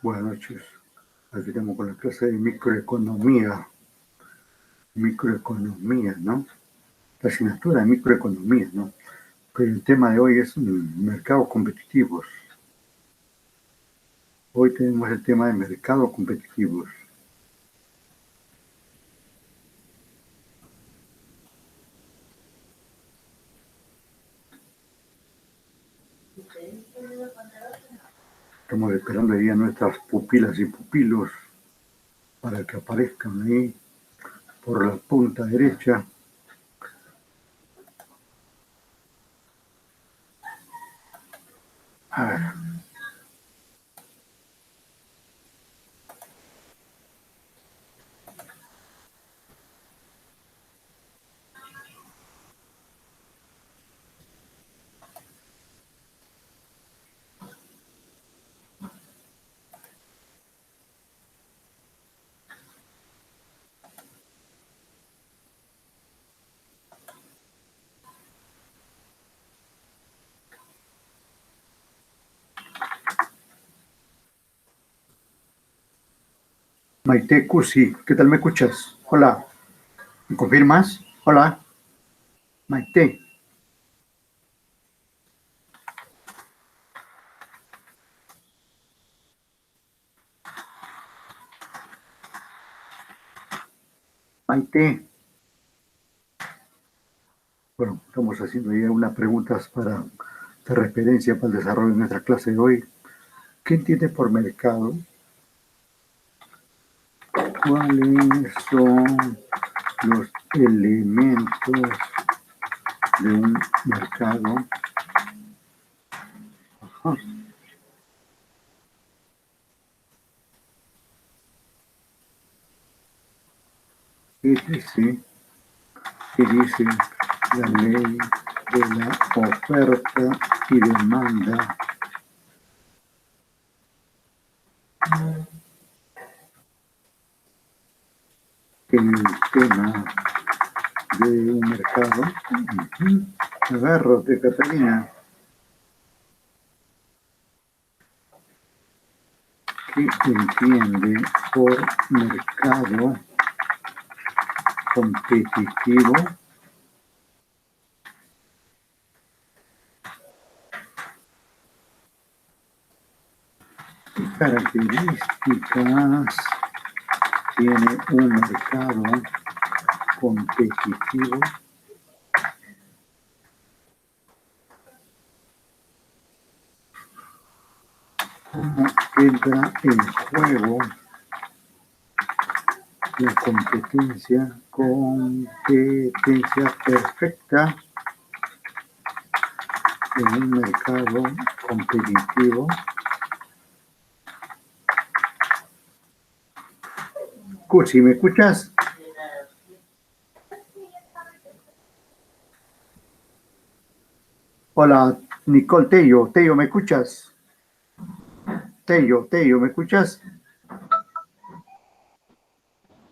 Buenas noches. Aquí estamos con la clase de microeconomía. Microeconomía, ¿no? La asignatura de microeconomía, ¿no? Pero el tema de hoy es mercados competitivos. Hoy tenemos el tema de mercados competitivos. Estamos esperando ahí a nuestras pupilas y pupilos para que aparezcan ahí por la punta derecha. A ver. Maite Cusi, ¿qué tal me escuchas? Hola. ¿Me confirmas? Hola. Maite. Maite. Bueno, estamos haciendo ya unas preguntas de referencia para el desarrollo de nuestra clase de hoy. ¿Qué entiende por mercado? ¿Cuáles son los elementos de un mercado? Ajá. ¿Qué dice la ley de la oferta y demanda? En el tema de un mercado. Agárrate, Catalina. ¿Qué entiende por mercado competitivo? ¿Qué características tiene un mercado competitivo? ¿Cómo entra en juego la competencia perfecta en un mercado competitivo? Cusi, ¿me escuchas? Hola, Nicole Tello. Tello, ¿me escuchas? Tello, ¿me escuchas?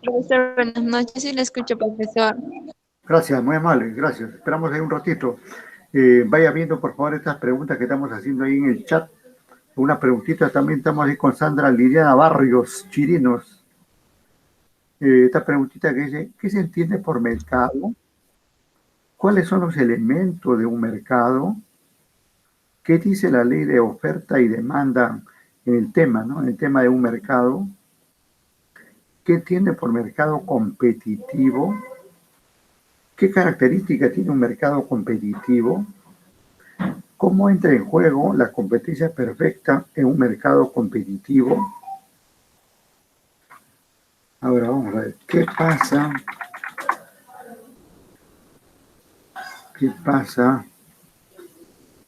Profesor, buenas noches, y le escucho, profesor. Gracias, muy amable, gracias. Esperamos ahí un ratito. Vaya viendo, por favor, estas preguntas que estamos haciendo ahí en el chat. Una preguntita también estamos ahí con Sandra Liliana Barrios Chirinos. Esta preguntita que dice, ¿qué se entiende por mercado? ¿Cuáles son los elementos de un mercado? ¿Qué dice la ley de oferta y demanda en el tema, ¿no? En el tema de un mercado? ¿Qué entiende por mercado competitivo? ¿Qué característica tiene un mercado competitivo? ¿Cómo entra en juego la competencia perfecta en un mercado competitivo? Ahora vamos a ver, ¿qué pasa? ¿Qué pasa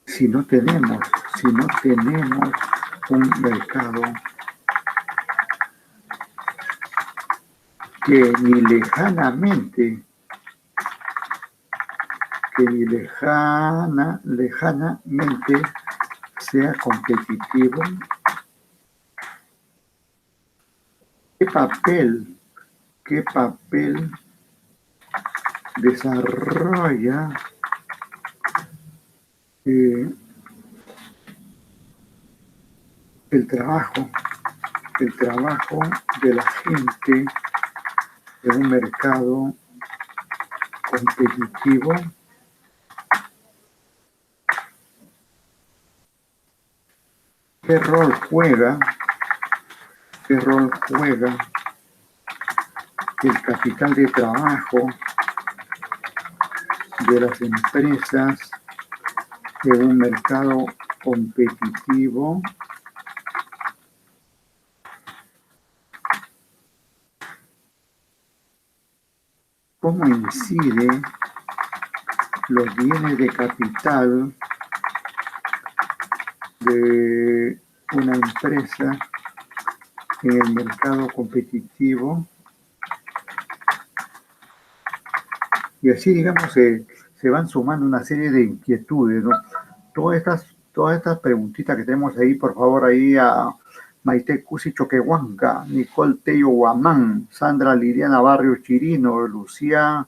si no tenemos un mercado que ni lejanamente, lejanamente sea competitivo? ¿Qué papel desarrolla el trabajo el trabajo de la gente en un mercado competitivo ¿qué rol juega el capital de trabajo de las empresas en un mercado competitivo? ¿Cómo incide los bienes de capital de una empresa en el mercado competitivo? Y así, digamos, se van sumando una serie de inquietudes, ¿no? Todas estas preguntitas que tenemos ahí, por favor, ahí a Maite Cusi Choquehuanca, Nicole Tello Guamán, Sandra Liliana Barrio Chirino, Lucía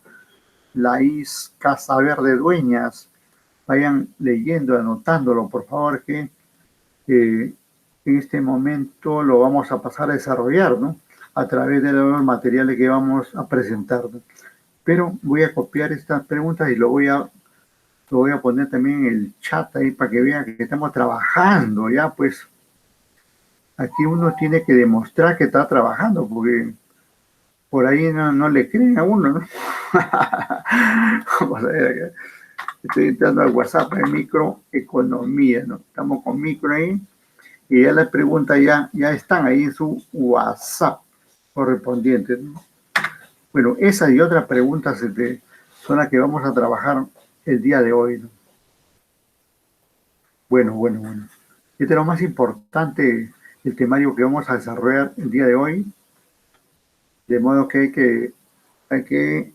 Laís Casaverde Dueñas, vayan leyendo, anotándolo, por favor, que en este momento lo vamos a pasar a desarrollar, ¿no? A través de los materiales que vamos a presentar, ¿no? Pero voy a copiar estas preguntas y lo voy a poner también en el chat ahí para que vean que estamos trabajando, ya pues. Aquí uno tiene que demostrar que está trabajando, porque por ahí no le creen a uno, ¿no? Vamos a ver acá. Estoy entrando al WhatsApp de microeconomía, ¿no? Estamos con micro ahí y ya las preguntas ya están ahí en su WhatsApp correspondiente, ¿no? Bueno, esa y otras preguntas son las que vamos a trabajar el día de hoy, ¿no? Bueno. Este es lo más importante, el temario que vamos a desarrollar el día de hoy, de modo que hay que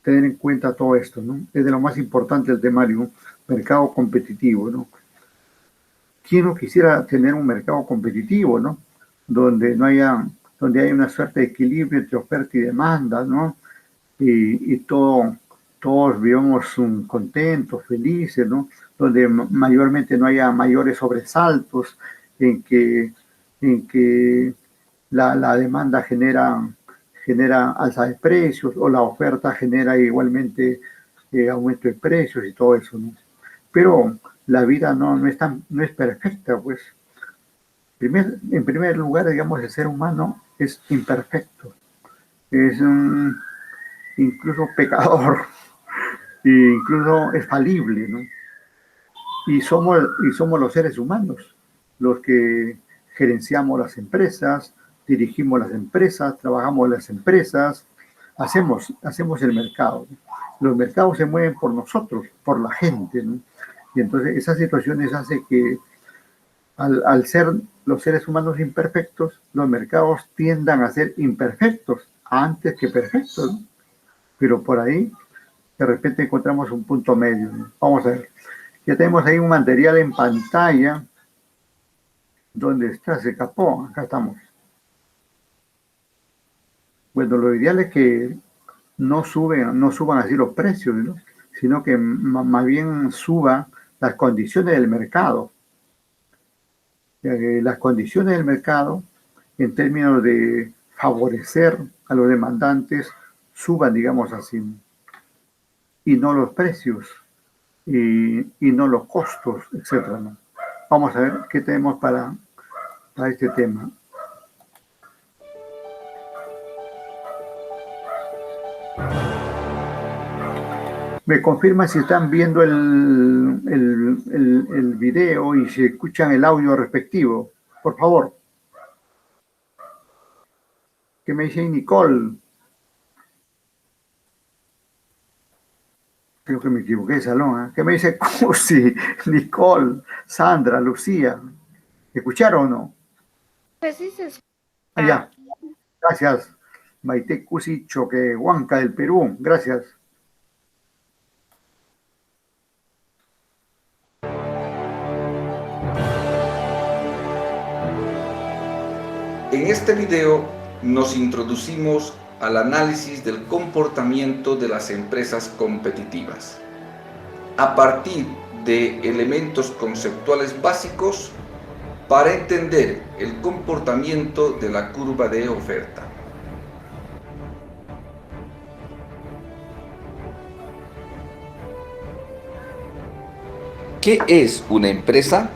tener en cuenta todo esto, ¿no? Es de lo más importante el temario, mercado competitivo, ¿no? ¿Quién no quisiera tener un mercado competitivo, ¿no? Donde hay una suerte de equilibrio entre oferta y demanda, ¿no? Y todos vivamos contentos, felices, ¿no? Donde mayormente no haya mayores sobresaltos, en que la demanda genera alza de precios o la oferta genera igualmente aumento de precios y todo eso, ¿no? Pero la vida no es perfecta, pues. En primer lugar, digamos, el ser humano es imperfecto, es incluso pecador, e incluso es falible, ¿no? Y somos los seres humanos los que gerenciamos las empresas, dirigimos las empresas, trabajamos en las empresas, hacemos el mercado, ¿no? Los mercados se mueven por nosotros, por la gente, ¿no? Y entonces esas situaciones hacen que al ser los seres humanos imperfectos, los mercados tiendan a ser imperfectos antes que perfectos, ¿no? Pero por ahí de repente encontramos un punto medio, ¿no? Vamos a ver. Ya tenemos ahí un material en pantalla. ¿Dónde está? Se escapó. Acá estamos. Bueno, lo ideal es que no suban así los precios, ¿no? Sino que más bien suban las condiciones del mercado. Las condiciones del mercado, en términos de favorecer a los demandantes, suban, digamos así, y no los precios, y no los costos, etcétera, ¿no? Vamos a ver qué tenemos para este tema. Me confirma si están viendo el video y si escuchan el audio respectivo, por favor. ¿Qué me dice Nicole? Creo que me equivoqué de salón, ¿eh? ¿Qué me dice Cusi, Nicole, Sandra, Lucía? ¿Escucharon o no? Pues sí se escucha. Allá. Gracias. Maite Cusi Choquehuanca del Perú. Gracias. En este video nos introducimos al análisis del comportamiento de las empresas competitivas. A partir de elementos conceptuales básicos, para entender el comportamiento de la curva de oferta. ¿Qué es una empresa?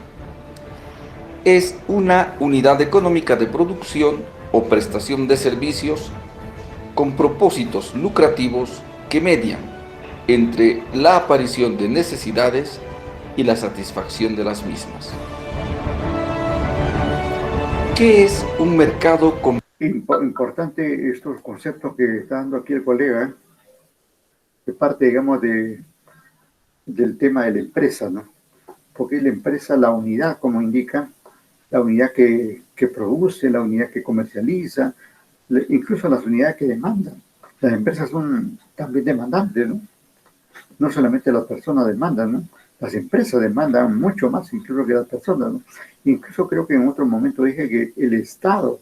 Es una unidad económica de producción o prestación de servicios con propósitos lucrativos que median entre la aparición de necesidades y la satisfacción de las mismas. ¿Qué es un mercado Importante estos conceptos que está dando aquí el colega, de parte, digamos, del tema de la empresa, ¿no? Porque la empresa, la unidad, como indica, la unidad que produce, la unidad que comercializa, incluso las unidades que demandan. Las empresas son también demandantes, ¿no? No solamente las personas demandan, ¿no? Las empresas demandan mucho más incluso que las personas, ¿no? Incluso creo que en otro momento dije que el Estado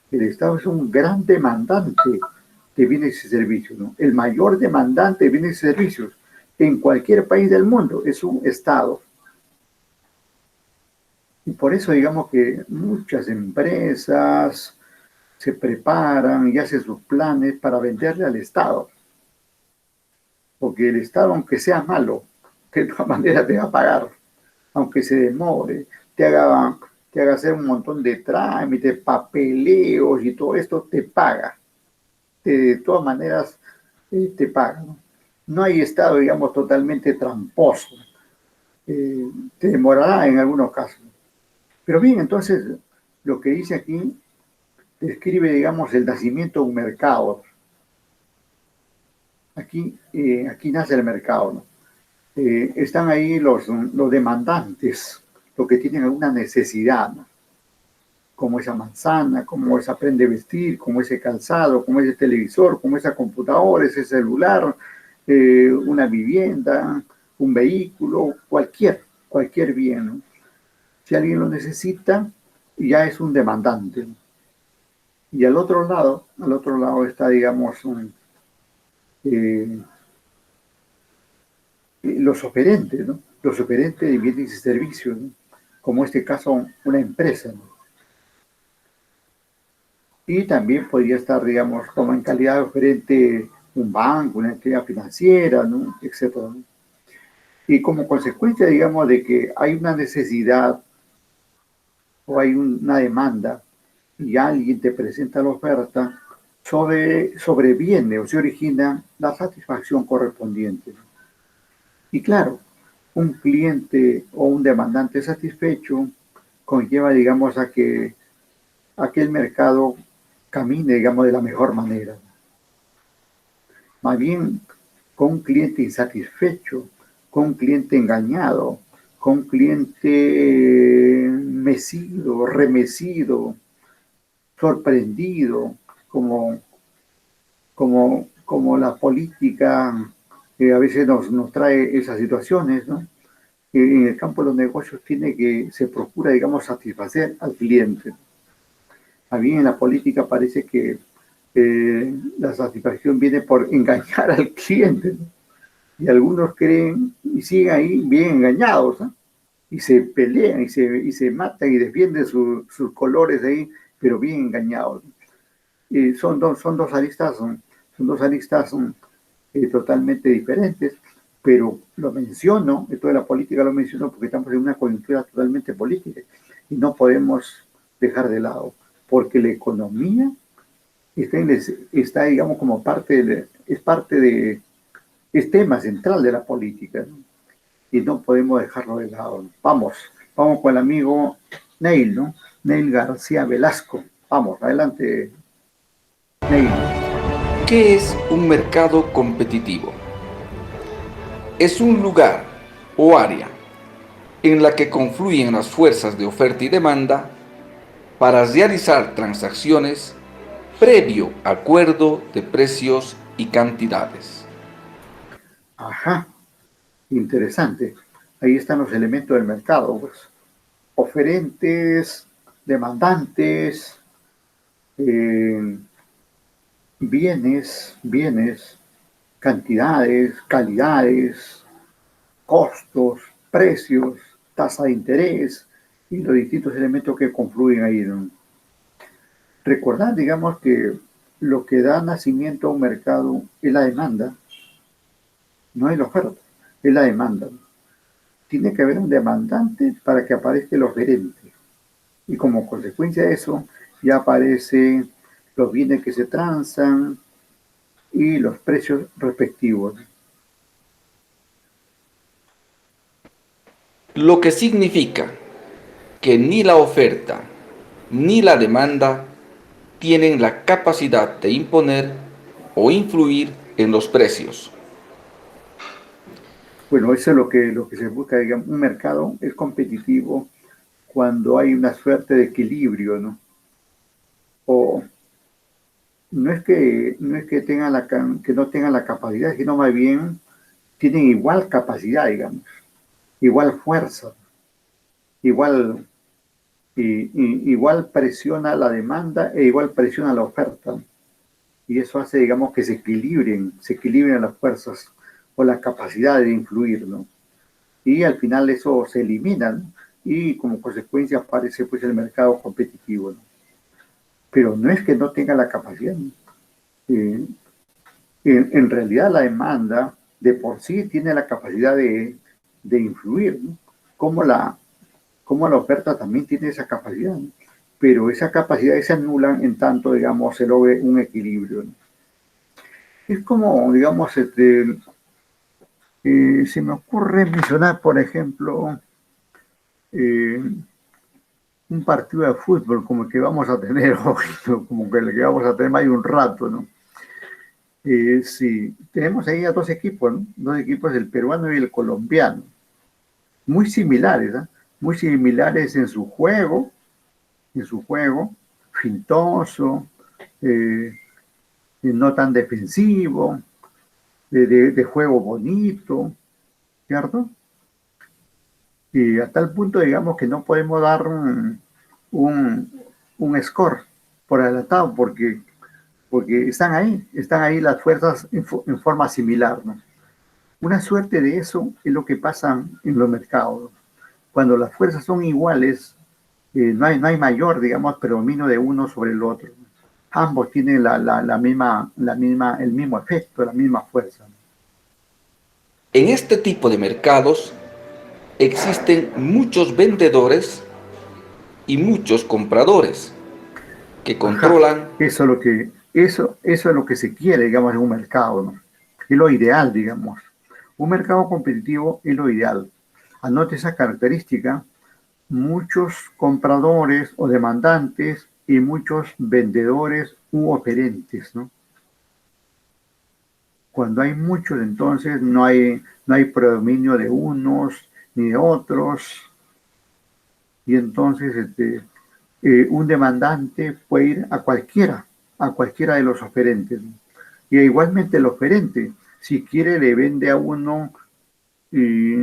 es un gran demandante de bienes y servicios, ¿no? El mayor demandante de bienes y servicios en cualquier país del mundo es un Estado. Y por eso digamos que muchas empresas se preparan y hacen sus planes para venderle al Estado. Porque el Estado, aunque sea malo, de todas maneras te va a pagar. Aunque se demore, te haga hacer un montón de trámites, papeleos y todo esto, te paga. De todas maneras, te paga, ¿no? No hay Estado, digamos, totalmente tramposo. Te demorará en algunos casos. Pero bien, entonces, lo que dice aquí describe, digamos, el nacimiento de un mercado. Aquí nace el mercado, ¿no? Están ahí los demandantes, los que tienen alguna necesidad, ¿no? Como esa manzana, como esa prenda de vestir, como ese calzado, como ese televisor, como esa computadora, ese celular, una vivienda, un vehículo, cualquier bien, ¿no? Si alguien lo necesita, ya es un demandante, ¿no? Y al otro lado está, digamos, los oferentes, ¿no? Los oferentes de bienes y servicios, ¿no? Como en este caso una empresa, ¿no? Y también podría estar, digamos, como en calidad de oferente un banco, una entidad financiera, ¿no? Etcétera, ¿no? Y como consecuencia, digamos, de que hay una necesidad o hay una demanda y alguien te presenta la oferta, sobreviene o se origina la satisfacción correspondiente, ¿no? Y claro, un cliente o un demandante satisfecho conlleva, digamos, a que aquel mercado camine, digamos, de la mejor manera. Más bien, con un cliente insatisfecho, con un cliente engañado, con un cliente mecido, remecido, sorprendido, como la política a veces nos trae esas situaciones, ¿no? En el campo de los negocios se procura, digamos, satisfacer al cliente. A mí en la política parece que la satisfacción viene por engañar al cliente, ¿no? Y algunos creen y siguen ahí bien engañados, ¿no? Y se pelean y se matan y defienden sus colores ahí, pero bien engañados, ¿no? Son dos aristas, totalmente diferentes, pero lo menciono, esto de la política lo menciono porque estamos en una coyuntura totalmente política y no podemos dejar de lado, porque la economía está digamos, como es tema central de la política, ¿no? Y no podemos dejarlo de lado, ¿no? Vamos con el amigo Neil, ¿no? Neil García Velasco. Vamos, adelante, Neil. ¿Qué es un mercado competitivo? Es un lugar o área en la que confluyen las fuerzas de oferta y demanda para realizar transacciones previo acuerdo de precios y cantidades. Ajá, interesante. Ahí están los elementos del mercado, pues. Oferentes, demandantes, bienes, cantidades, calidades, costos, precios, tasa de interés, y los distintos elementos que confluyen ahí, ¿no? Recordad, digamos, que lo que da nacimiento a un mercado es la demanda, no es la oferta, es la demanda. Tiene que haber un demandante para que aparezca el oferente. Y como consecuencia de eso, ya aparecen los bienes que se transan y los precios respectivos. Lo que significa que ni la oferta ni la demanda tienen la capacidad de imponer o influir en los precios. Bueno, eso es lo que se busca, digamos, un mercado es competitivo cuando hay una suerte de equilibrio, ¿no? O no es que tengan que no tengan la capacidad, sino más bien tienen igual capacidad, digamos, igual fuerza, igual, igual presiona la demanda e igual presiona la oferta. Y eso hace, digamos, que se equilibren las fuerzas o la capacidad de influir, ¿no? Y al final eso se elimina, ¿no? Y como consecuencia aparece pues el mercado competitivo, ¿no? Pero no es que no tenga la capacidad, ¿no? Eh, en realidad la demanda de por sí tiene la capacidad de influir, ¿no? Como como la oferta también tiene esa capacidad, ¿no? Pero esa capacidad se anula en tanto, digamos, se logre un equilibrio, ¿no? Es como, digamos, se me ocurre mencionar, por ejemplo, eh, un partido de fútbol como el que vamos a tener hoy, ¿no? Como que el que vamos a tener hay un rato, ¿no? Sí, tenemos ahí a dos equipos, ¿no? Dos equipos, el peruano y el colombiano, muy similares, ¿eh? Muy similares en su juego, fintoso, eh, no tan defensivo, de juego bonito, ¿cierto? Y a tal punto, digamos, que no podemos dar un score por adelantado, porque están ahí las fuerzas en forma similar, ¿no? Una suerte de eso es lo que pasa en los mercados. Cuando las fuerzas son iguales, no hay mayor, digamos, predominio de uno sobre el otro. Ambos tienen el mismo efecto, la misma fuerza. En este tipo de mercados existen muchos vendedores y muchos compradores que Ajá, controlan. eso es lo que se quiere, digamos, en un mercado, ¿no? Es lo ideal, digamos. Un mercado competitivo es lo ideal. Anote esa característica, muchos compradores o demandantes y muchos vendedores u oferentes, ¿no? Cuando hay muchos, entonces no hay predominio de unos ni de otros, y entonces un demandante puede ir a cualquiera de los oferentes, ¿no? Y igualmente el oferente, si quiere le vende a uno y,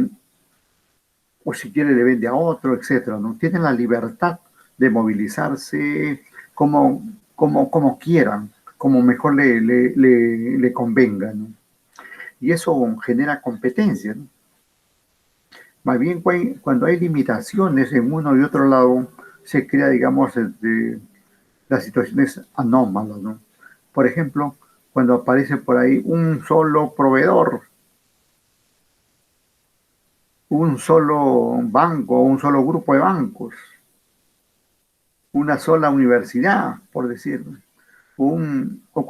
o si quiere le vende a otro, etcétera, ¿no? Tienen la libertad de movilizarse como quieran, como mejor le convenga, ¿no? Y eso genera competencia, ¿no? Más bien cuando hay limitaciones en uno y otro lado, se crea, digamos, las situaciones anómalas, ¿no? Por ejemplo, cuando aparece por ahí un solo proveedor, un solo banco, un solo grupo de bancos, una sola universidad, por decir, o o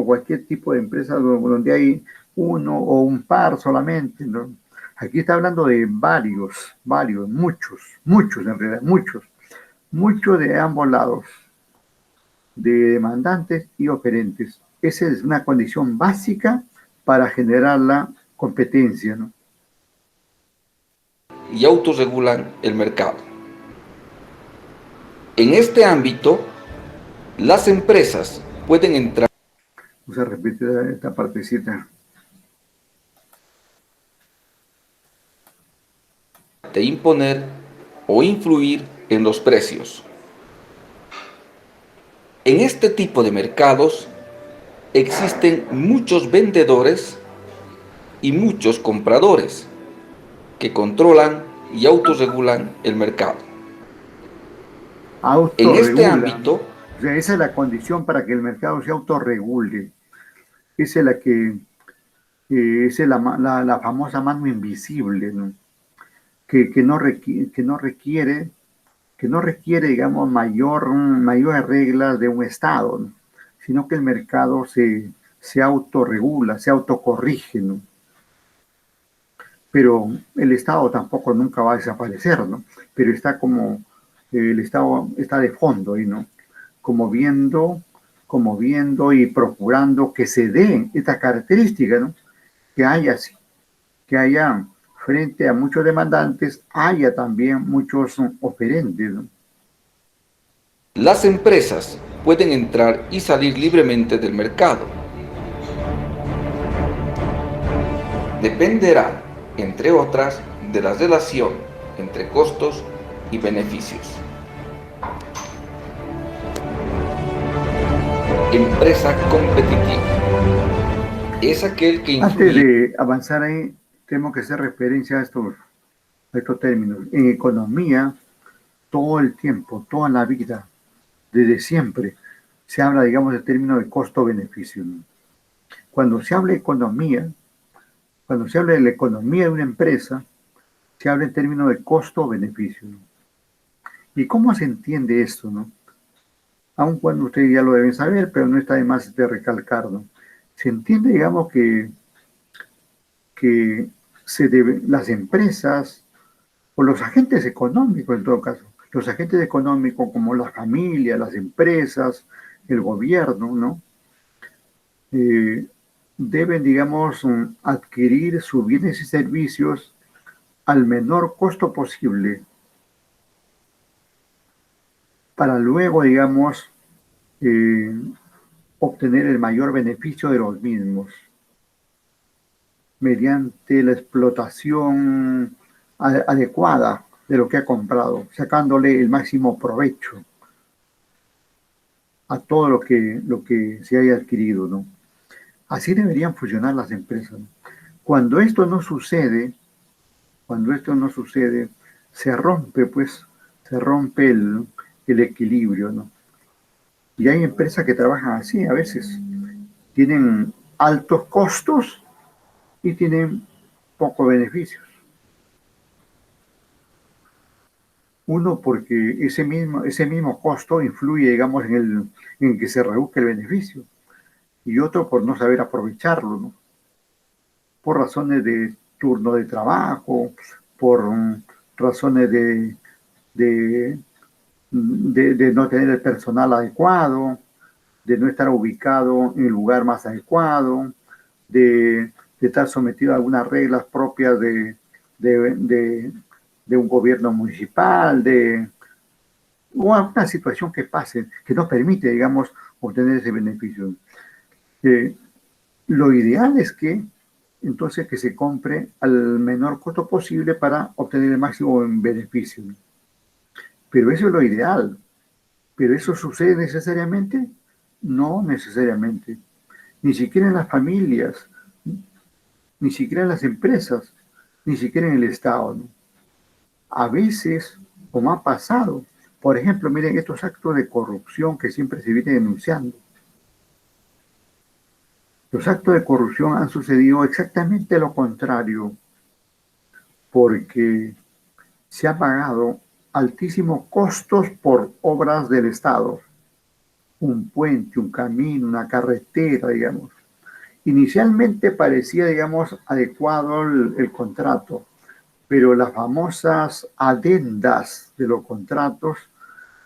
cualquier tipo de empresa donde hay uno o un par solamente, ¿no? Aquí está hablando de muchos en realidad, muchos de ambos lados, de demandantes y oferentes. Esa es una condición básica para generar la competencia, ¿no? Y autorregulan el mercado. En este ámbito, las empresas pueden entrar Vamos a repetir esta partecita. de imponer o influir en los precios. En este tipo de mercados existen muchos vendedores y muchos compradores que controlan y autorregulan el mercado. En este Autorregula. ámbito, O sea, esa es la condición para que el mercado se autorregule. Esa es la esa es la famosa mano invisible, ¿no? Que no requiere, digamos, mayores reglas de un Estado, ¿no? Sino que el mercado se autorregula, se autocorrige, ¿no? Pero el Estado tampoco nunca va a desaparecer, ¿no? Pero está como, el Estado está de fondo ahí, ¿no? Como viendo y procurando que se dé esta característica, ¿no? Que haya, que haya frente a muchos demandantes, haya también muchos oferentes, ¿no? las empresas pueden entrar y salir libremente del mercado. Dependerá, entre otras, de la relación entre costos y beneficios. Empresa competitiva es aquel que Antes influye. de avanzar ahí, tengo que hacer referencia a estos términos. En economía, todo el tiempo, toda la vida, desde siempre, se habla, digamos, del término de costo-beneficio, ¿no? Cuando se habla de economía, cuando se habla de la economía de una empresa, se habla en términos de costo-beneficio, ¿no? ¿Y cómo se entiende esto, no? Aun cuando ustedes ya lo deben saber, pero no está de más de recalcar, ¿no? Se entiende, digamos, que las empresas o los agentes económicos, en todo caso, los agentes económicos como la familia, las empresas, el gobierno, ¿no? Eh, deben, digamos, adquirir sus bienes y servicios al menor costo posible para luego, digamos, eh, obtener el mayor beneficio de los mismos mediante la explotación adecuada de lo que ha comprado, sacándole el máximo provecho a todo lo que se haya adquirido, ¿no? Así deberían funcionar las empresas, ¿no? Cuando esto no sucede, cuando esto no sucede, se rompe, pues, se rompe el equilibrio, ¿no? Y hay empresas que trabajan así a veces. Tienen altos costos y tienen pocos beneficios. Uno, porque ese mismo costo influye, digamos, en que se reduzca el beneficio. Y otro, por no saber aprovecharlo, ¿no? Por razones de turno de trabajo, por razones de, de no tener el personal adecuado, de no estar ubicado en el lugar más adecuado, de estar sometido a algunas reglas propias de, de, de un gobierno municipal, o alguna situación que pase, que no permite, digamos, obtener ese beneficio. Eh, lo ideal es que entonces que se compre al menor costo posible para obtener el máximo en beneficio. Pero eso es lo ideal. ¿Pero eso sucede necesariamente? No necesariamente. Ni siquiera en las familias, ni siquiera en las empresas, ni siquiera en el Estado, ¿no? A veces, como ha pasado, por ejemplo, miren estos actos de corrupción que siempre se viene denunciando. Los actos de corrupción han sucedido exactamente lo contrario, porque se ha pagado altísimos costos por obras del Estado. Un puente, un camino, una carretera, digamos. Inicialmente parecía, digamos, adecuado el contrato, pero las famosas adendas de los contratos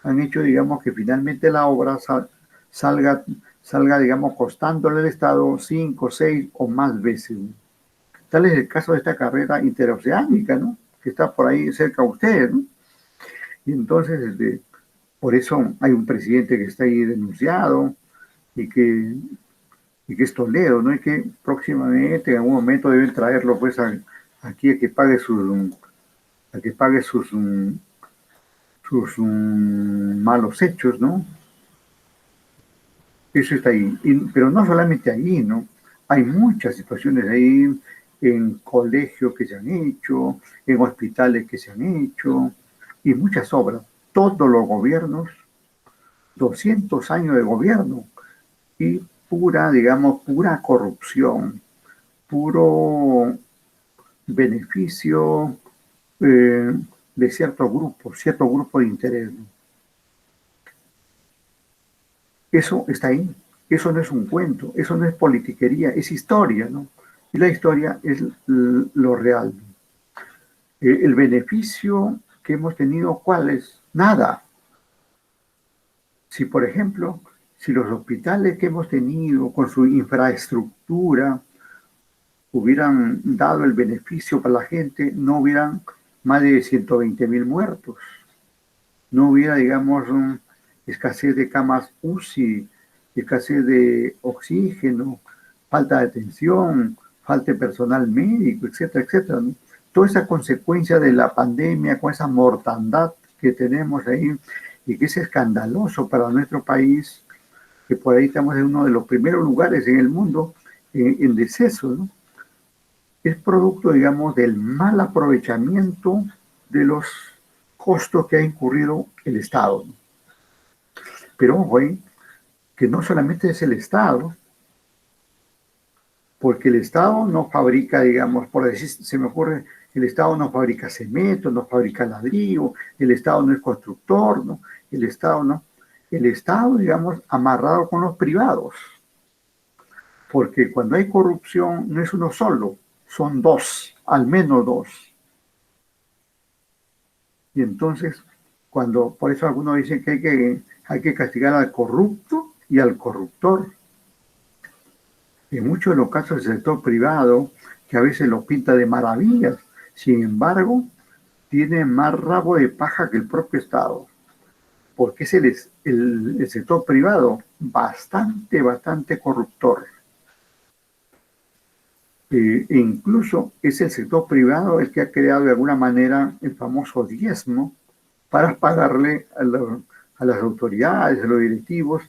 han hecho, digamos, que finalmente la obra salga, digamos, costándole al Estado 5, 6 o más veces. Tal es el caso de esta carrera interoceánica, ¿no? Que está por ahí cerca de ustedes, ¿no? Y entonces, por eso hay un presidente que está ahí denunciado y que es Toledo, ¿no? Y que próximamente, en algún momento, deben traerlo, pues, aquí a que pague sus malos hechos, ¿no? Eso está ahí. Pero no solamente ahí, ¿no? Hay muchas situaciones ahí. en colegios que se han hecho, en hospitales que se han hecho, y muchas obras. Todos los gobiernos, 200 años de gobierno, y pura, digamos, pura corrupción, puro beneficio de cierto grupo de interés, ¿no? Eso está ahí, eso no es un cuento, eso no es politiquería, es historia, ¿no? Y la historia es lo real, ¿no? El beneficio que hemos tenido, ¿cuál es? Nada. Si, por ejemplo, si los hospitales que hemos tenido con su infraestructura hubieran dado el beneficio para la gente, no hubieran más de 120.000 muertos. No hubiera, digamos, escasez de camas UCI, escasez de oxígeno, falta de atención, falta de personal médico, etcétera, etcétera, ¿no? Toda esa consecuencia de la pandemia, con esa mortandad que tenemos ahí, y que es escandaloso para nuestro país, que por ahí estamos en uno de los primeros lugares en el mundo en deceso, ¿no? Es producto, digamos, del mal aprovechamiento de los costos que ha incurrido el Estado, ¿no? Pero ojo, que no solamente es el Estado, porque el Estado no fabrica, digamos, por decir, se me ocurre, el Estado no fabrica cemento, no fabrica ladrillo, el Estado no es constructor, ¿no? El Estado no. El Estado, digamos, amarrado con los privados, porque cuando hay corrupción no es uno solo, son dos, al menos dos. Y entonces, por eso algunos dicen que hay que castigar al corrupto y al corruptor. En muchos de los casos del sector privado, que a veces lo pinta de maravillas, sin embargo, tiene más rabo de paja que el propio Estado, porque es el sector privado bastante corruptor. E incluso es el sector privado el que ha creado de alguna manera el famoso diezmo para pagarle a las autoridades, a los directivos,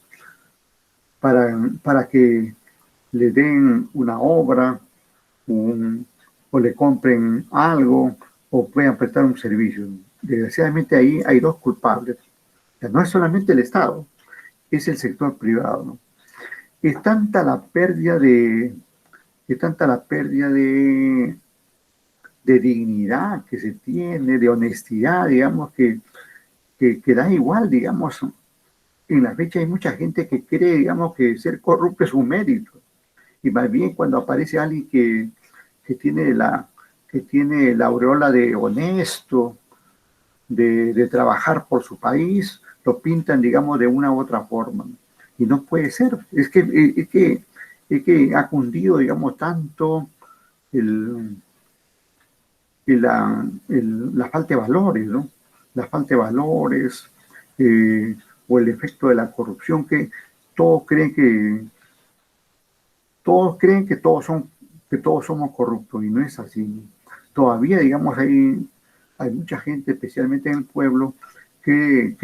para que le den una obra o le compren algo o puedan prestar un servicio. Desgraciadamente ahí hay dos culpables. O sea, no es solamente el Estado, es el sector privado, ¿no? Es tanta la pérdida de dignidad que se tiene, de honestidad, digamos, que da igual, digamos. En la fecha hay mucha gente que cree, digamos, que ser corrupto es un mérito. Y más bien cuando aparece alguien que tiene la aureola de honesto, de trabajar por su país, lo pintan, digamos, de una u otra forma. Y no puede ser. Es que ha cundido, digamos, tanto la falta de valores, ¿no? La falta de valores, o el efecto de la corrupción, que todos creen que todos somos corruptos, y no es así. Todavía, digamos, hay mucha gente, especialmente en el pueblo, que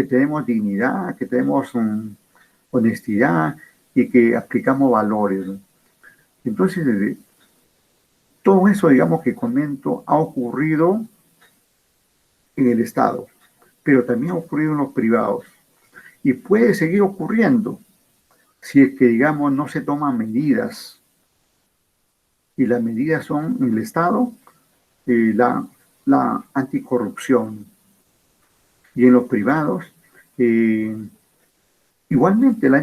tenemos dignidad, que tenemos honestidad y que aplicamos valores, ¿no? Entonces, todo eso, digamos, que comento, ha ocurrido en el Estado, pero también ha ocurrido en los privados. Y puede seguir ocurriendo si es que, digamos, no se toman medidas. Y las medidas son en el Estado, la anticorrupción. Y en los privados, igualmente la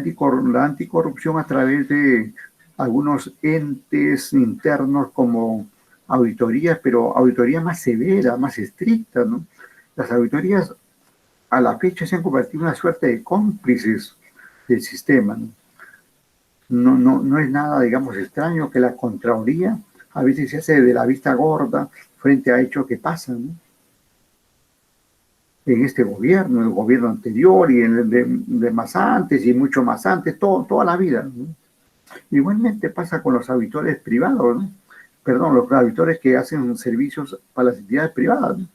anticorrupción a través de algunos entes internos como auditorías, pero auditorías más severas, más estrictas, ¿no? Las auditorías a la fecha se han convertido en una suerte de cómplices del sistema, ¿no? No es nada, digamos, extraño que la Contraloría a veces se hace de la vista gorda frente a hechos que pasan, ¿no? En este gobierno, en el gobierno anterior y en el de más antes y mucho más antes, toda la vida, ¿no? Igualmente pasa con los auditores privados, ¿no? Perdón, los auditores que hacen servicios para las entidades privadas, ¿no?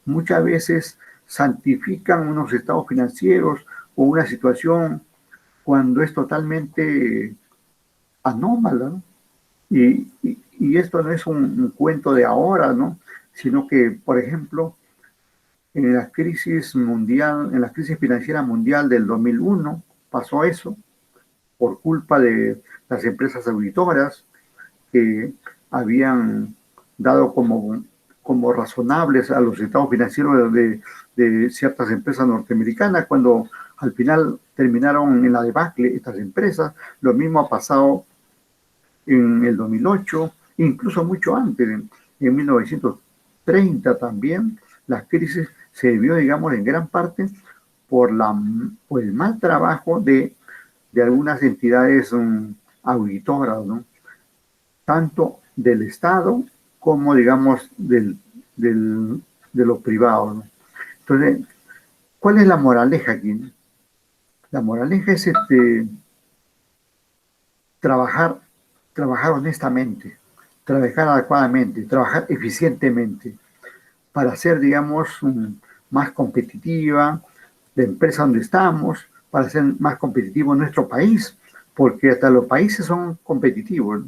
Muchas veces santifican unos estados financieros o una situación cuando es totalmente anómala, ¿no? Y Y esto no es un cuento de ahora, ¿no? Sino que, por ejemplo, en la crisis mundial, en la crisis financiera mundial del 2001, pasó eso por culpa de las empresas auditoras que habían dado como razonables a los estados financieros de ciertas empresas norteamericanas, cuando al final terminaron en la debacle estas empresas. Lo mismo ha pasado en el 2008, incluso mucho antes, en 1930 también. La crisis se debió, digamos, en gran parte por el mal trabajo de algunas entidades auditoras, ¿no? Tanto del Estado como, digamos, de lo privado, ¿no? Entonces, ¿cuál es la moraleja aquí? La moraleja es trabajar, trabajar honestamente, trabajar adecuadamente, trabajar eficientemente para ser, digamos, más competitiva la empresa donde estamos, para ser más competitivo en nuestro país, porque hasta los países son competitivos, ¿no?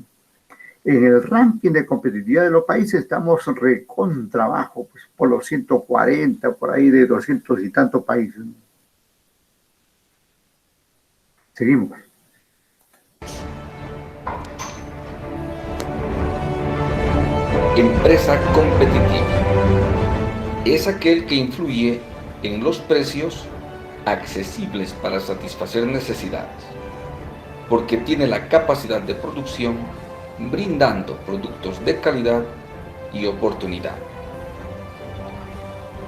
En el ranking de competitividad de los países estamos recontra abajo, pues, por los 140, por ahí de 200 y tantos países. Seguimos. Empresa competitiva es aquel que influye en los precios accesibles para satisfacer necesidades, porque tiene la capacidad de producción brindando productos de calidad y oportunidad.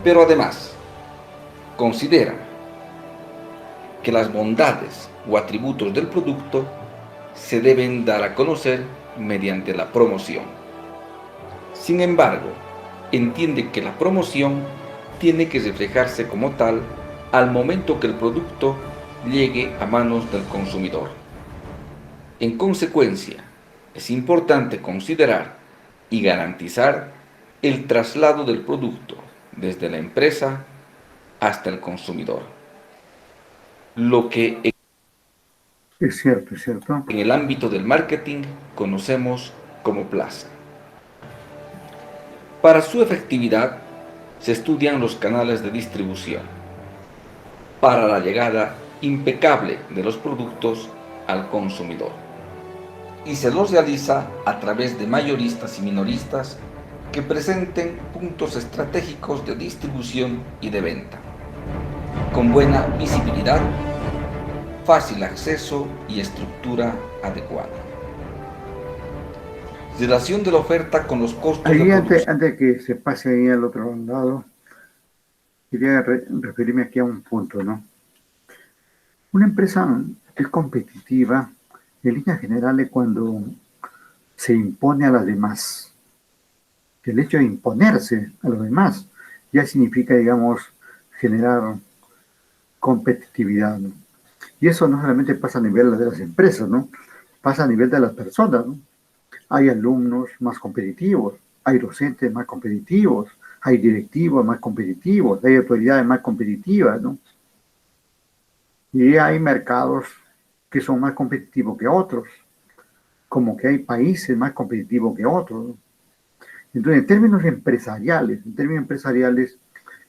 Pero además, considera que las bondades o atributos del producto se deben dar a conocer mediante la promoción. Sin embargo, entiende que la promoción tiene que reflejarse como tal al momento que el producto llegue a manos del consumidor. En consecuencia, es importante considerar y garantizar el traslado del producto desde la empresa hasta el consumidor. Lo que Es cierto, es cierto. en el ámbito del marketing conocemos como plaza. Para su efectividad se estudian los canales de distribución para la llegada impecable de los productos al consumidor, y se los realiza a través de mayoristas y minoristas que presenten puntos estratégicos de distribución y de venta, con buena visibilidad, fácil acceso y estructura adecuada. Relación de la oferta con los costos Ahí, de antes producción. de que se pase ahí al otro lado, quería referirme aquí a un punto, ¿no? Una empresa es competitiva en líneas generales cuando se impone a las demás. El hecho de imponerse a los demás ya significa, digamos, generar competitividad, ¿no? Y eso no solamente pasa a nivel de las empresas, ¿no? Pasa a nivel de las personas, ¿no? Hay alumnos más competitivos, hay docentes más competitivos, hay directivos más competitivos, hay autoridades más competitivas, ¿no? Y hay mercados que son más competitivos que otros, como que hay países más competitivos que otros, ¿no? Entonces, en términos empresariales,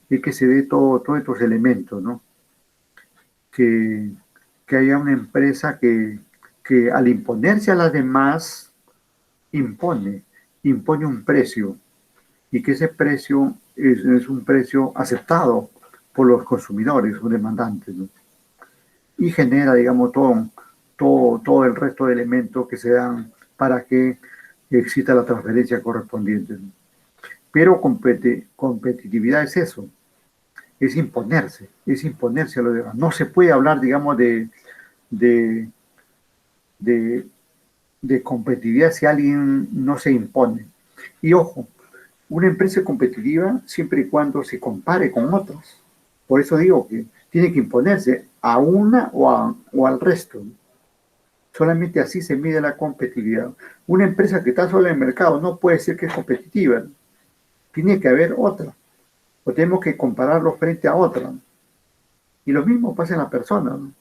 es que se dé todos estos elementos, ¿no? Que, que haya una empresa que al imponerse a las demás, impone un precio, y que ese precio es un precio aceptado por los consumidores o demandantes, ¿no? Y genera, digamos, todo el resto de elementos que se dan para que exista la transferencia correspondiente, ¿no? Pero competitividad es eso, es imponerse a los demás. No se puede hablar, digamos, de, de, de competitividad si alguien no se impone. Y ojo, una empresa es competitiva siempre y cuando se compare con otras. Por eso digo que tiene que imponerse a una o al resto. Solamente así se mide la competitividad. Una empresa que está sola en el mercado no puede ser que es competitiva, ¿no? Tiene que haber otra, o tenemos que compararlo frente a otra, ¿no? Y lo mismo pasa en la persona, ¿no?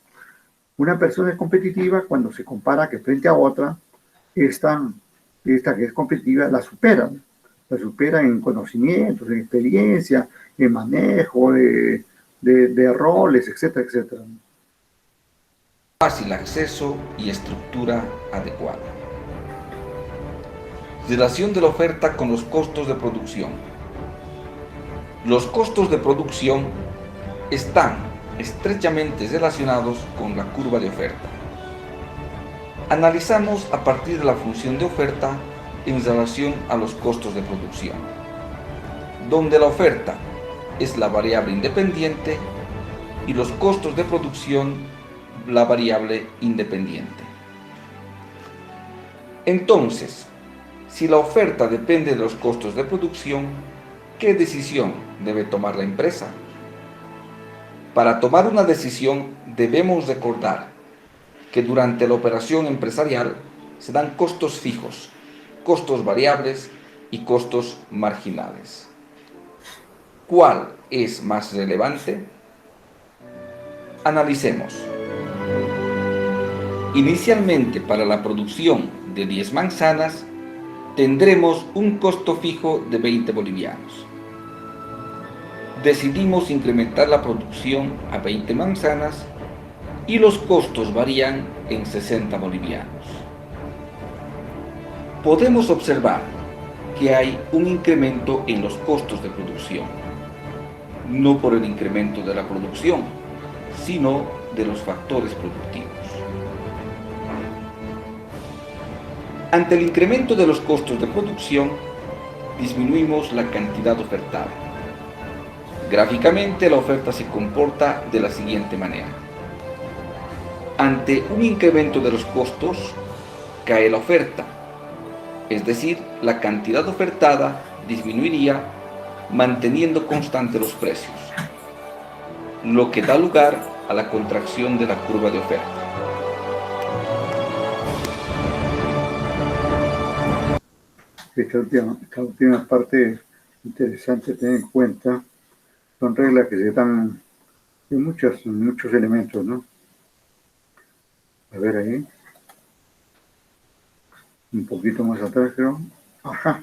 Una persona es competitiva cuando se compara que frente a otra están esta que es competitiva la supera, ¿no? La supera en conocimientos, en experiencia, en manejo de roles, etcétera, etcétera. Fácil acceso y estructura adecuada. Relación de la oferta con los costos de producción. Los costos de producción están estrechamente relacionados con la curva de oferta. Analizamos a partir de la función de oferta en relación a los costos de producción, donde la oferta es la variable independiente y los costos de producción la variable independiente. Entonces, si la oferta depende de los costos de producción, ¿qué decisión debe tomar la empresa? Para tomar una decisión debemos recordar que durante la operación empresarial se dan costos fijos, costos variables y costos marginales. ¿Cuál es más relevante? Analicemos. Inicialmente, para la producción de 10 manzanas, tendremos un costo fijo de 20 bolivianos. Decidimos incrementar la producción a 20 manzanas y los costos varían en 60 bolivianos. Podemos observar que hay un incremento en los costos de producción, no por el incremento de la producción, sino de los factores productivos. Ante el incremento de los costos de producción, disminuimos la cantidad ofertada. Gráficamente, la oferta se comporta de la siguiente manera. Ante un incremento de los costos, cae la oferta, es decir, la cantidad ofertada disminuiría manteniendo constantes los precios, lo que da lugar a la contracción de la curva de oferta. Esta última parte interesante tener en cuenta, son reglas que se dan en muchos elementos, ¿no? A ver ahí, un poquito más atrás creo, ajá,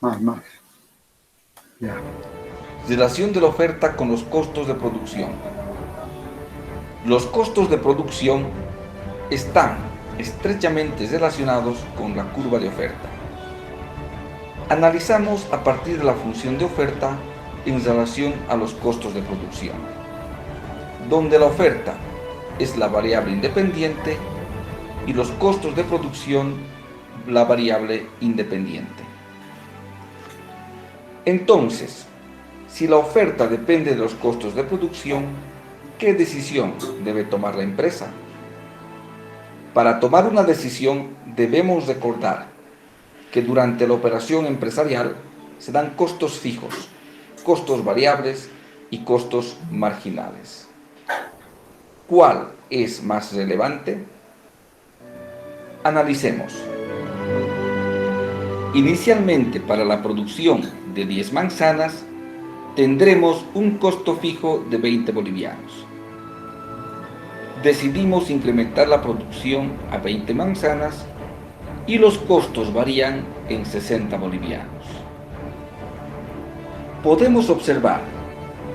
más, ya. Relación de la oferta con los costos de producción. Los costos de producción están estrechamente relacionados con la curva de oferta. Analizamos a partir de la función de oferta en relación a los costos de producción, donde la oferta es la variable independiente y los costos de producción la variable independiente. Entonces, si la oferta depende de los costos de producción, ¿qué decisión debe tomar la empresa? Para tomar una decisión debemos recordar que durante la operación empresarial se dan costos fijos, costos variables y costos marginales. ¿Cuál es más relevante? Analicemos. Inicialmente, para la producción de 10 manzanas, tendremos un costo fijo de 20 bolivianos. Decidimos incrementar la producción a 20 manzanas y los costos varían en 60 bolivianos. Podemos observar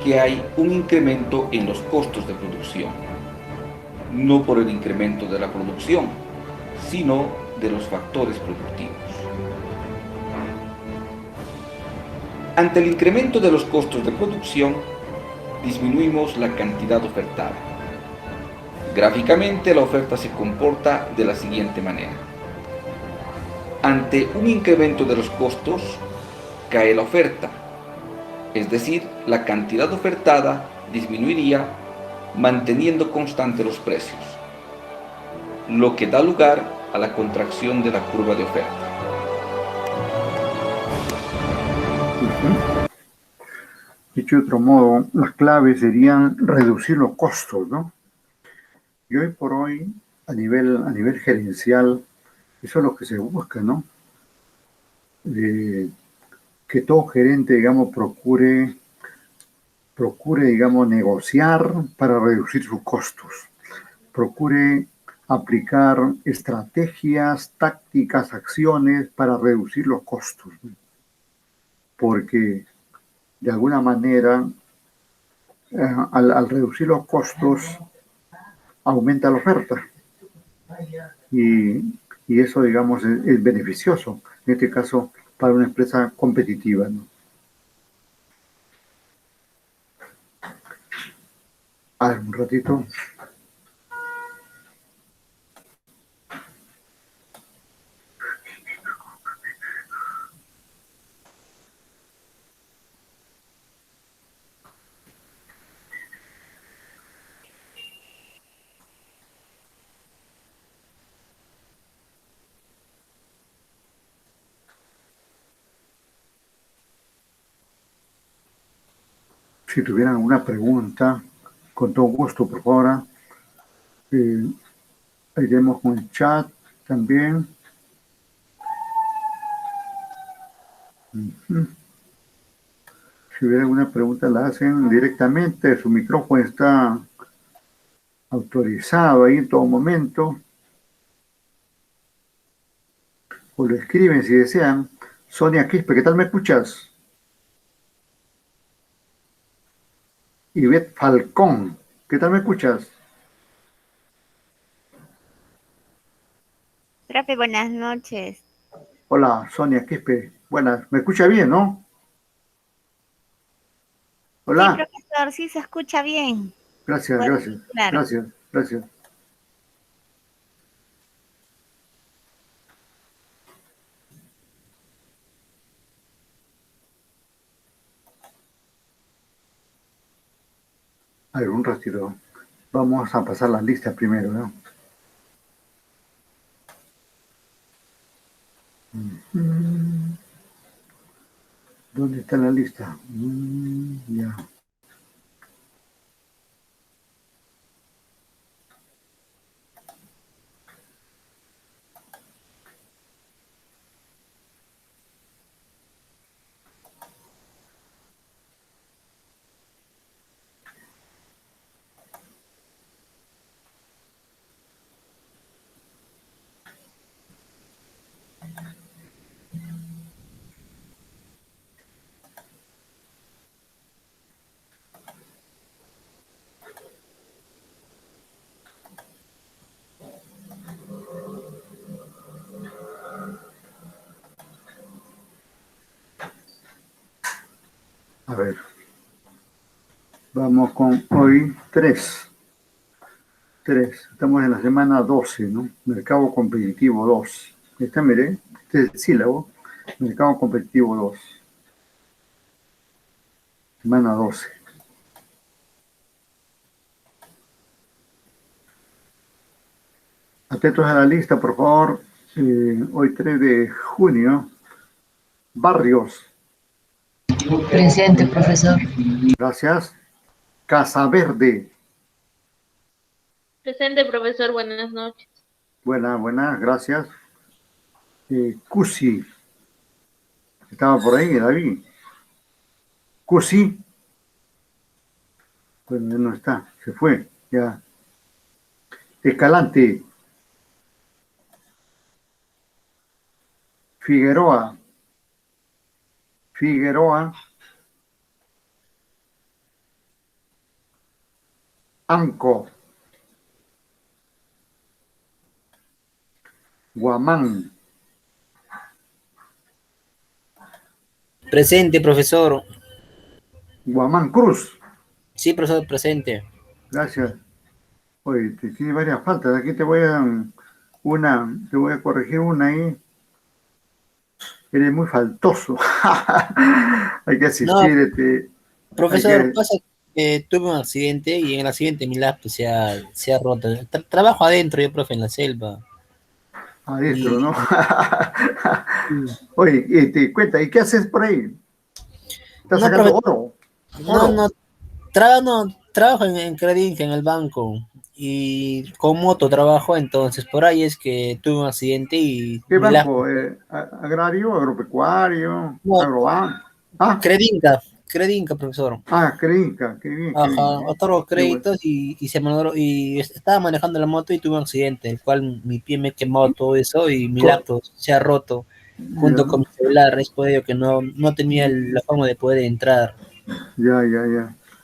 que hay un incremento en los costos de producción, no por el incremento de la producción, sino de los factores productivos. Ante el incremento de los costos de producción, disminuimos la cantidad ofertada. Gráficamente, la oferta se comporta de la siguiente manera. Ante un incremento de los costos, cae la oferta, es decir, la cantidad ofertada disminuiría manteniendo constantes los precios, lo que da lugar a la contracción de la curva de oferta. Dicho de otro modo, las claves serían reducir los costos, ¿no? Y hoy por hoy, a nivel gerencial, eso es lo que se busca, ¿no? Que todo gerente, digamos, procure, digamos, negociar para reducir sus costos. Procure aplicar estrategias, tácticas, acciones para reducir los costos, ¿no? Porque de alguna manera, al reducir los costos, aumenta la oferta y, y eso, digamos, es beneficioso, en este caso, para una empresa competitiva, ¿no? A ver, un ratito. Si tuvieran alguna pregunta, con todo gusto, por favor, iremos con el chat también. Si hubiera alguna pregunta, la hacen directamente. Su micrófono está autorizado ahí en todo momento. O lo escriben si desean. Sonia Quispe, ¿qué tal me escuchas? Ivette Falcón, ¿qué tal me escuchas? Profe, buenas noches. Hola, Sonia Quispe. Buenas, ¿me escucha bien, no? Sí, Hola. profesor, sí se escucha bien. Gracias, Bueno, gracias. claro. Gracias, gracias. A ver, un ratito. Vamos a pasar la lista primero, ¿no? ¿Dónde está la lista? Ya. A ver. Vamos con hoy 3. Estamos en la semana 12, ¿no? Mercado competitivo 2. Está, mire, este es el sílabo. Mercado competitivo 2. Semana 12. Atentos a la lista, por favor. Hoy 3 de junio. Barrios. Presente, profesor. Gracias. Casa Verde. Presente, profesor. Buenas noches. Buena, gracias. Cusi. Estaba por ahí, David. Cusi. Bueno, ya no está, se fue, ya. Escalante. Figueroa. Anco. Guamán. Presente, profesor. Guamán Cruz. Sí, profesor, presente. Gracias. Oye, tiene varias faltas. Aquí te voy a corregir una ahí. Eres muy faltoso. Hay que No, asistir. profesor, pasa que tuve un accidente y en el accidente mi laptop se ha roto. Trabajo adentro yo, profe, en la selva. Adentro, Y, ¿no? y- Oye, te cuenta, ¿y qué haces por ahí? ¿Estás no, sacando profe, oro? no, trabajo en Credinca, en el banco. Y con moto trabajo, entonces por ahí es que tuve un accidente y ¿Qué mi laptop. banco? ¿Agrario, agropecuario, No, agrobanco? Ah, Credinca, Credinca, profesor. Ah, Credinca, qué bien, qué Ajá, bien. otorgo Qué bueno. créditos y se me logró, y estaba manejando la moto y tuve un accidente, el cual mi pie me quemó todo eso y mi Co- laptop se ha roto junto Ya, con mi celular. Es por ello que no tenía la forma de poder entrar. ya. Ahí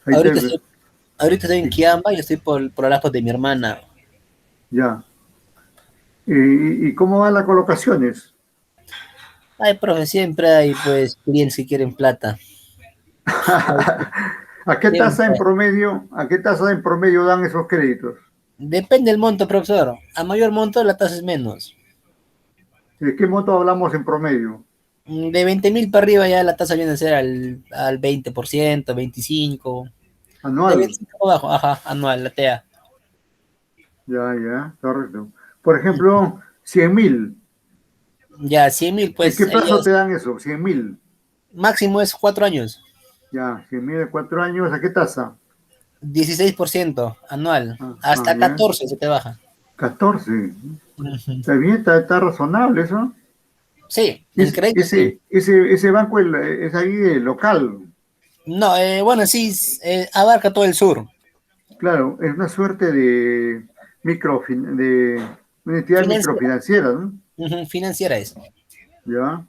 te, Ahorita estoy, ahorita estoy en Kiamba y estoy por la laptop de mi hermana. ya. ¿Y cómo van las colocaciones? Ay, profe, siempre hay pues clientes que quieren plata. ¿A qué tasa en Siempre. promedio, a qué tasa en promedio dan esos créditos? Depende del monto, profesor. A mayor monto la tasa es menos. ¿De qué monto hablamos en promedio? De 20.000 para arriba ya la tasa viene a ser al 20%, 25%. De Anual. 25 abajo, ajá, anual, la TEA. Ya, correcto. Por ejemplo, 100.000. Ya, 100.000, ¿En qué pues plazo te ellos dan eso? 100.000. máximo es 4 años, Ya, 100.000 de 4 años. ¿A qué tasa? 16% anual, hasta Ya. 14 se te baja. 14. Ujú. Está bien, está razonable eso. Sí, en Es, crédito sí. ese banco es ahí local. No, bueno, sí, abarca todo el sur. Claro, es una suerte de de una entidad Financiera. microfinanciera, ¿no? Ujú, financiera es. Ya,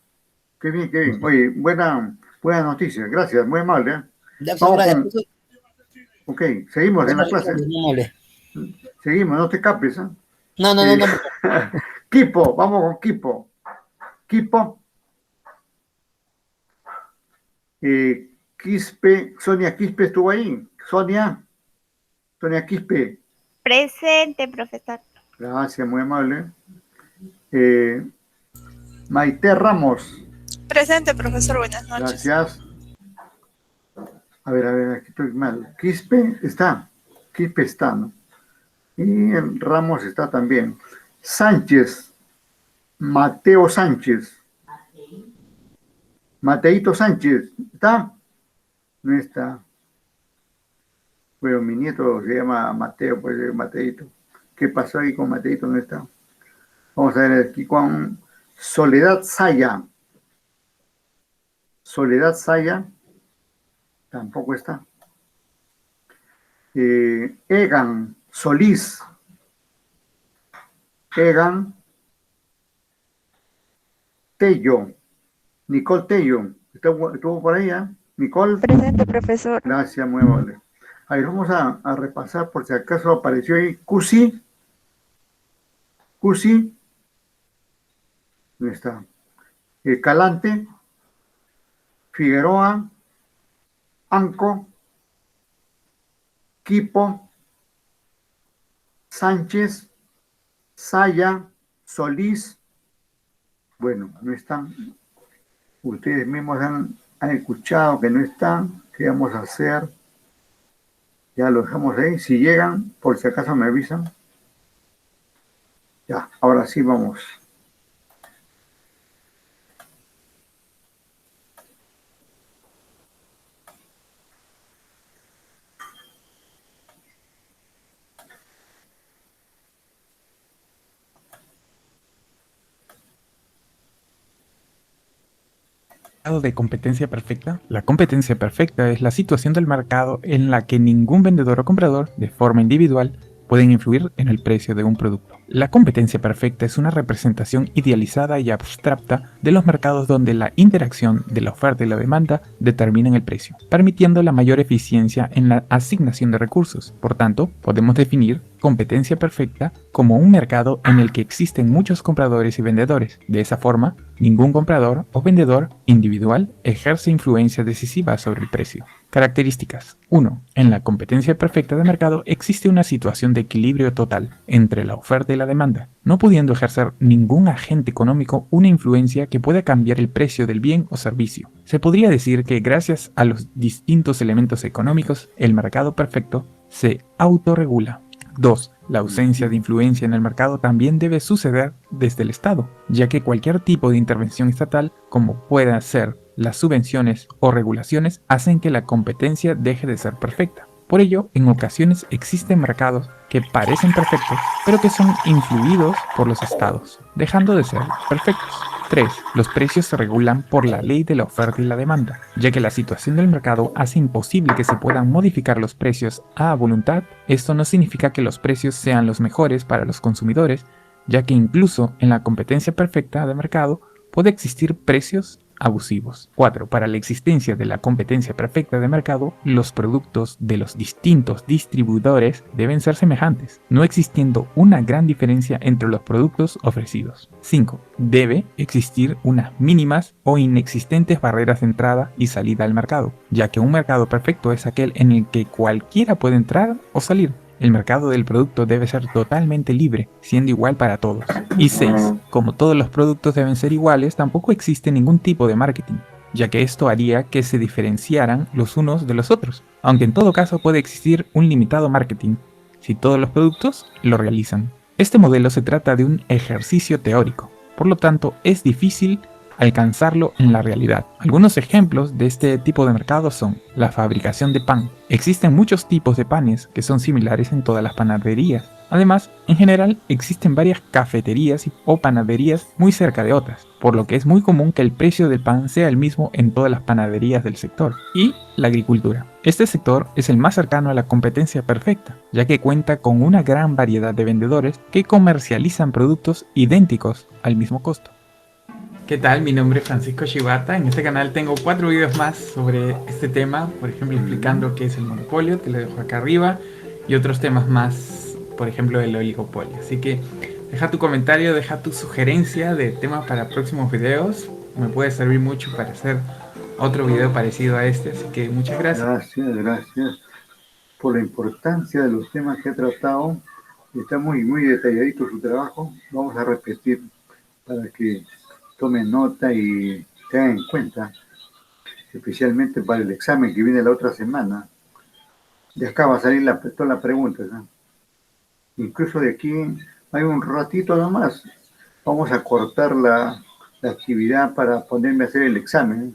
qué bien, qué bien. Oye, buena noticia, gracias, muy amable, ¿eh? Ya, pues, Vamos gracias. con, ok, seguimos en la clase. Muy amable. Seguimos, no te escapes, ¿eh? No. Kipo, vamos con Kipo. Kipo, Quispe, Sonia Quispe estuvo ahí. Sonia Quispe, Presente, profesor. gracias, muy amable. Eh, Maite Ramos, Presente, profesor. Buenas noches. gracias. A ver, aquí estoy mal. Quispe está, ¿no? Y el Ramos está también. Sánchez, Mateo Sánchez, Mateito Sánchez, ¿está? No está. Bueno, mi nieto se llama Mateo, pues Mateito. ¿Qué pasó ahí con Mateito? No está. Vamos a ver aquí con Soledad Saya. Soledad Saya tampoco está. Egan Solís. Egan Tello. Nicole Tello. ¿Estuvo por ahí, ¿eh? Nicole. Presente, profesor. Gracias, muy amable. A ver, vamos a repasar por si acaso apareció ahí Cusi. ¿Dónde está? Calante, Figueroa, Anco, Quipo, Sánchez, Saya, Solís. Bueno, no están. Ustedes mismos han escuchado que no están. ¿Qué vamos a hacer? Ya lo dejamos ahí. Si llegan, por si acaso me avisan. Ya, ahora sí vamos. De competencia perfecta. La competencia perfecta es la situación del mercado en la que ningún vendedor o comprador, de forma individual, pueden influir en el precio de un producto. La competencia perfecta es una representación idealizada y abstracta de los mercados donde la interacción de la oferta y la demanda determinan el precio, permitiendo la mayor eficiencia en la asignación de recursos. Por tanto, podemos definir competencia perfecta como un mercado en el que existen muchos compradores y vendedores. De esa forma, ningún comprador o vendedor individual ejerce influencia decisiva sobre el precio. Características. 1. En la competencia perfecta de mercado existe una situación de equilibrio total entre la oferta y la demanda, no pudiendo ejercer ningún agente económico una influencia que pueda cambiar el precio del bien o servicio. Se podría decir que gracias a los distintos elementos económicos, el mercado perfecto se autorregula. 2. La ausencia de influencia en el mercado también debe suceder desde el Estado, ya que cualquier tipo de intervención estatal, como pueda ser las subvenciones o regulaciones, hacen que la competencia deje de ser perfecta. Por ello, en ocasiones existen mercados que parecen perfectos, pero que son influidos por los estados, dejando de ser perfectos. 3. Los precios se regulan por la ley de la oferta y la demanda, ya que la situación del mercado hace imposible que se puedan modificar los precios a voluntad. Esto no significa que los precios sean los mejores para los consumidores, ya que incluso en la competencia perfecta de mercado puede existir precios abusivos. 4. Para la existencia de la competencia perfecta de mercado, los productos de los distintos distribuidores deben ser semejantes, no existiendo una gran diferencia entre los productos ofrecidos. 5. Debe existir unas mínimas o inexistentes barreras de entrada y salida al mercado, ya que un mercado perfecto es aquel en el que cualquiera puede entrar o salir. El mercado del producto debe ser totalmente libre, siendo igual para todos. Y 6. Como todos los productos deben ser iguales, tampoco existe ningún tipo de marketing, ya que esto haría que se diferenciaran los unos de los otros, aunque en todo caso puede existir un limitado marketing, si todos los productos lo realizan. Este modelo se trata de un ejercicio teórico, por lo tanto es difícil alcanzarlo en la realidad. Algunos ejemplos de este tipo de mercado son la fabricación de pan. Existen muchos tipos de panes que son similares en todas las panaderías. Además, en general existen varias cafeterías o panaderías muy cerca de otras, por lo que es muy común que el precio del pan sea el mismo en todas las panaderías del sector. Y la agricultura. Este sector es el más cercano a la competencia perfecta, ya que cuenta con una gran variedad de vendedores que comercializan productos idénticos al mismo costo. ¿Qué tal? Mi nombre es Francisco Shibata. En este canal tengo 4 videos más sobre este tema, por ejemplo explicando qué es el monopolio, te lo dejo acá arriba, y otros temas más, por ejemplo el oligopolio. Así que deja tu comentario, deja tu sugerencia de temas para próximos videos, me puede servir mucho para hacer otro video parecido a este, así que muchas gracias. Gracias por la importancia de los temas que ha tratado. Está muy detalladito su trabajo. Vamos a repetir para que tomen nota y tengan en cuenta, especialmente para el examen que viene la otra semana. De acá va a salir toda la pregunta, ¿no? Incluso de aquí hay un ratito nomás. Vamos a cortar la actividad para ponerme a hacer el examen.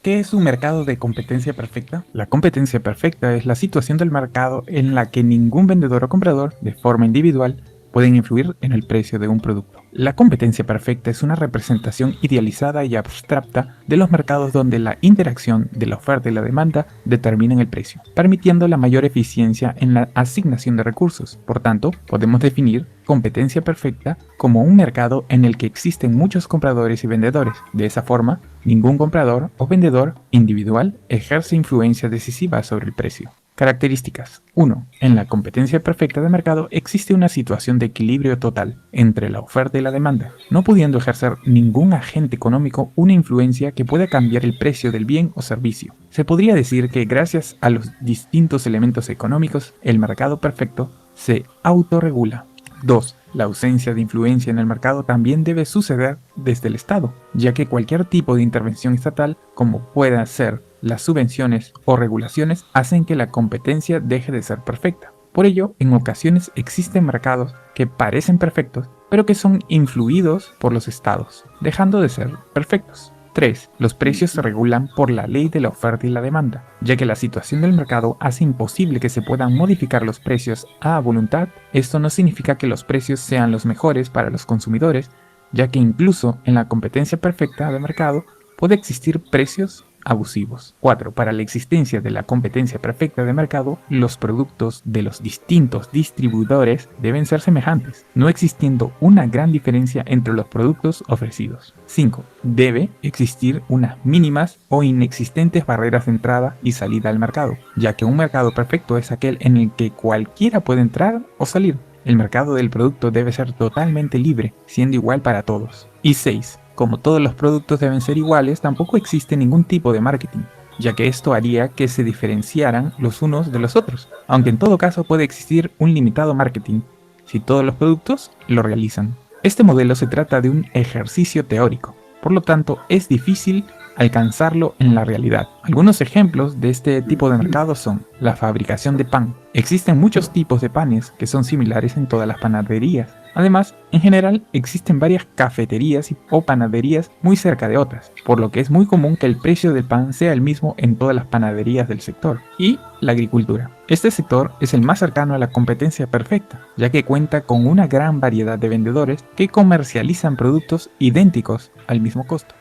¿Qué es un mercado de competencia perfecta? La competencia perfecta es la situación del mercado en la que ningún vendedor o comprador, de forma individual, pueden influir en el precio de un producto. La competencia perfecta es una representación idealizada y abstracta de los mercados donde la interacción de la oferta y la demanda determinan el precio, permitiendo la mayor eficiencia en la asignación de recursos. Por tanto, podemos definir competencia perfecta como un mercado en el que existen muchos compradores y vendedores. De esa forma, ningún comprador o vendedor individual ejerce influencia decisiva sobre el precio. Características. 1. En la competencia perfecta de mercado existe una situación de equilibrio total entre la oferta y la demanda, no pudiendo ejercer ningún agente económico una influencia que pueda cambiar el precio del bien o servicio. Se podría decir que gracias a los distintos elementos económicos, el mercado perfecto se autorregula. 2. La ausencia de influencia en el mercado también debe suceder desde el Estado, ya que cualquier tipo de intervención estatal, como pueda ser las subvenciones o regulaciones, hacen que la competencia deje de ser perfecta. Por ello, en ocasiones existen mercados que parecen perfectos, pero que son influidos por los estados, dejando de ser perfectos. 3. Los precios se regulan por la ley de la oferta y la demanda, ya que la situación del mercado hace imposible que se puedan modificar los precios a voluntad. Esto no significa que los precios sean los mejores para los consumidores, ya que incluso en la competencia perfecta de mercado puede existir precios abusivos. 4. Para la existencia de la competencia perfecta de mercado, los productos de los distintos distribuidores deben ser semejantes, no existiendo una gran diferencia entre los productos ofrecidos. 5. Debe existir unas mínimas o inexistentes barreras de entrada y salida al mercado, ya que un mercado perfecto es aquel en el que cualquiera puede entrar o salir. El mercado del producto debe ser totalmente libre, siendo igual para todos. Y 6. Como todos los productos deben ser iguales, tampoco existe ningún tipo de marketing, ya que esto haría que se diferenciaran los unos de los otros, aunque en todo caso puede existir un limitado marketing, si todos los productos lo realizan. Este modelo se trata de un ejercicio teórico, por lo tanto es difícil alcanzarlo en la realidad. Algunos ejemplos de este tipo de mercado son la fabricación de pan. Existen muchos tipos de panes que son similares en todas las panaderías. Además, en general, existen varias cafeterías o panaderías muy cerca de otras, por lo que es muy común que el precio del pan sea el mismo en todas las panaderías del sector. Y la agricultura. Este sector es el más cercano a la competencia perfecta, ya que cuenta con una gran variedad de vendedores que comercializan productos idénticos al mismo costo.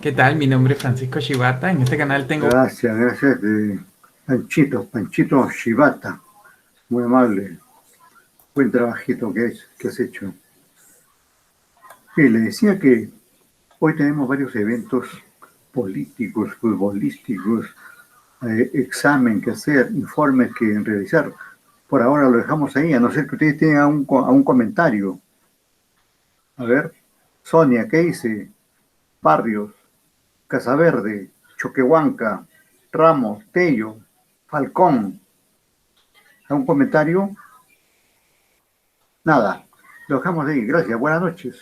¿Qué tal? Mi nombre es Francisco Shibata. En este canal tengo... Gracias, Panchito Shibata. Muy amable. Buen trabajito que has hecho. Y le decía que hoy tenemos varios eventos políticos, futbolísticos, examen que hacer, informes que realizar. Por ahora lo dejamos ahí, a no ser que ustedes tengan un comentario. A ver, Sonia, ¿qué dice? Barrios, Casaverde, Choquehuanca, Ramos, Tello, Falcón. ¿Algún comentario? Nada. Lo dejamos ahí. Gracias. Buenas noches.